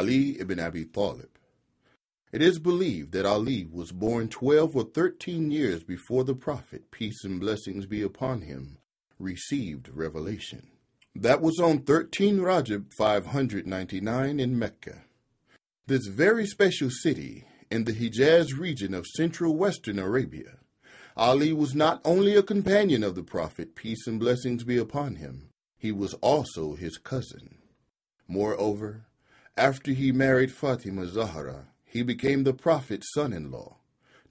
Ali ibn Abi Talib. It is believed that Ali was born 12 or 13 years before the Prophet, peace and blessings be upon him, received revelation. That was on 13 Rajab 599 in Mecca. This very special city in the Hijaz region of central western Arabia, Ali was not only a companion of the Prophet, peace and blessings be upon him, he was also his cousin. Moreover, after he married Fatima Zahra, he became the Prophet's son-in-law.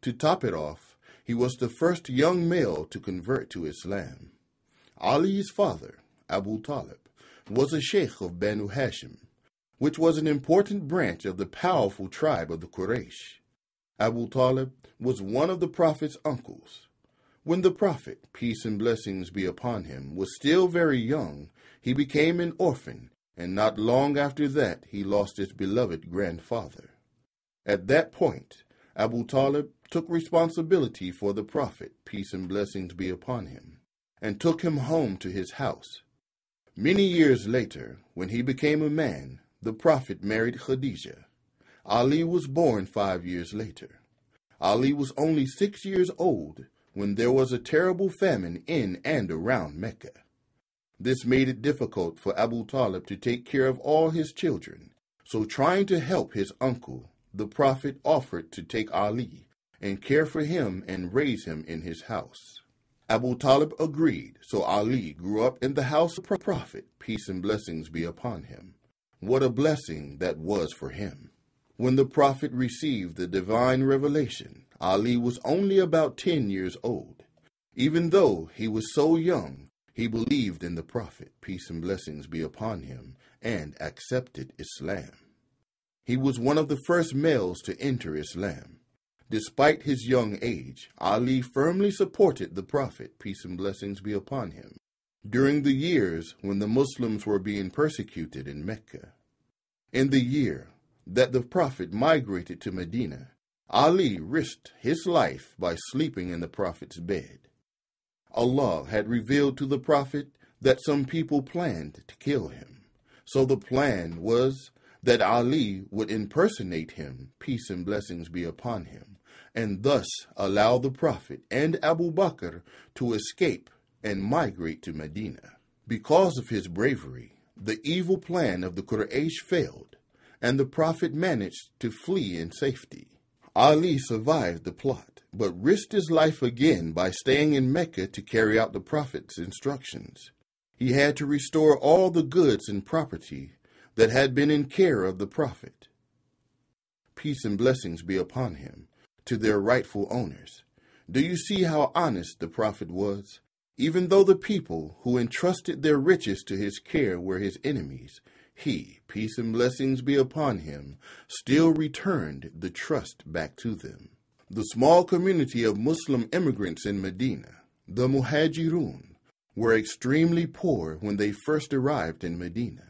To top it off, he was the first young male to convert to Islam. Ali's father, Abu Talib, was a sheikh of Banu Hashim, which was an important branch of the powerful tribe of the Quraysh. Abu Talib was one of the Prophet's uncles. When the Prophet, peace and blessings be upon him, was still very young, he became an orphan, and not long after that he lost his beloved grandfather. At that point, Abu Talib took responsibility for the Prophet, peace and blessings be upon him, and took him home to his house. Many years later, when he became a man, the Prophet married Khadijah. Ali was born 5 years later. Ali was only 6 years old when there was a terrible famine in and around Mecca. This made it difficult for Abu Talib to take care of all his children, so trying to help his uncle, the Prophet offered to take Ali and care for him and raise him in his house. Abu Talib agreed, so Ali grew up in the house of the Prophet, peace and blessings be upon him. What a blessing that was for him. When the Prophet received the divine revelation, Ali was only about 10 years old. Even though he was so young, he believed in the Prophet, peace and blessings be upon him, and accepted Islam. He was one of the first males to enter Islam. Despite his young age, Ali firmly supported the Prophet, peace and blessings be upon him, during the years when the Muslims were being persecuted in Mecca. In the year that the Prophet migrated to Medina, Ali risked his life by sleeping in the Prophet's bed. Allah had revealed to the Prophet that some people planned to kill him. So the plan was that Ali would impersonate him, peace and blessings be upon him, and thus allow the Prophet and Abu Bakr to escape and migrate to Medina. Because of his bravery, the evil plan of the Quraysh failed, and the Prophet managed to flee in safety. Ali survived the plot, but risked his life again by staying in Mecca to carry out the Prophet's instructions. He had to restore all the goods and property that had been in care of the Prophet, peace and blessings be upon him, to their rightful owners. Do you see how honest the Prophet was? Even though the people who entrusted their riches to his care were his enemies, he, peace and blessings be upon him, still returned the trust back to them. The small community of Muslim immigrants in Medina, the Muhajirun, were extremely poor when they first arrived in Medina.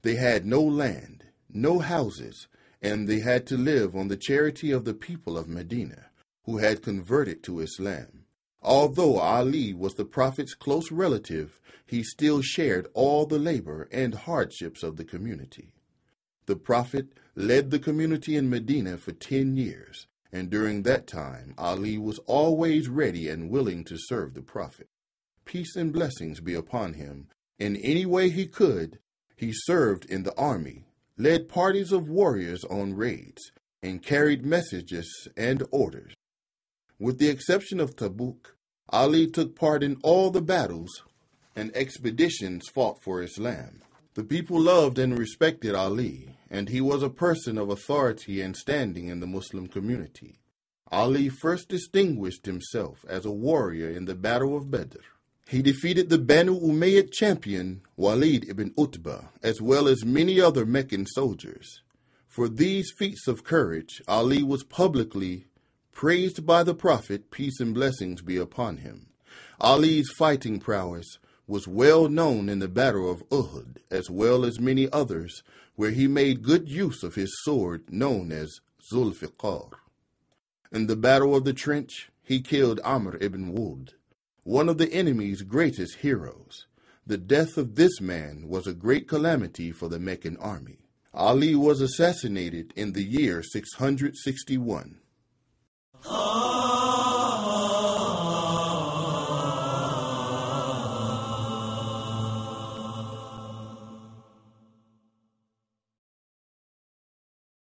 They had no land, no houses, and they had to live on the charity of the people of Medina, who had converted to Islam. Although Ali was the Prophet's close relative, he still shared all the labor and hardships of the community. The Prophet led the community in Medina for 10 years, and during that time, Ali was always ready and willing to serve the Prophet. Peace and blessings be upon him. In any way he could, he served in the army, led parties of warriors on raids, and carried messages and orders. With the exception of Tabuk, Ali took part in all the battles and expeditions fought for Islam. The people loved and respected Ali, and he was a person of authority and standing in the Muslim community. Ali first distinguished himself as a warrior in the Battle of Badr. He defeated the Banu Umayyad champion Walid ibn Utbah, as well as many other Meccan soldiers. For these feats of courage, Ali was publicly praised by the Prophet, peace and blessings be upon him. Ali's fighting prowess was well known in the Battle of Uhud, as well as many others, where he made good use of his sword known as Zulfiqar. In the Battle of the Trench, he killed Amr ibn Wud, one of the enemy's greatest heroes. The death of this man was a great calamity for the Meccan army. Ali was assassinated in the year 661.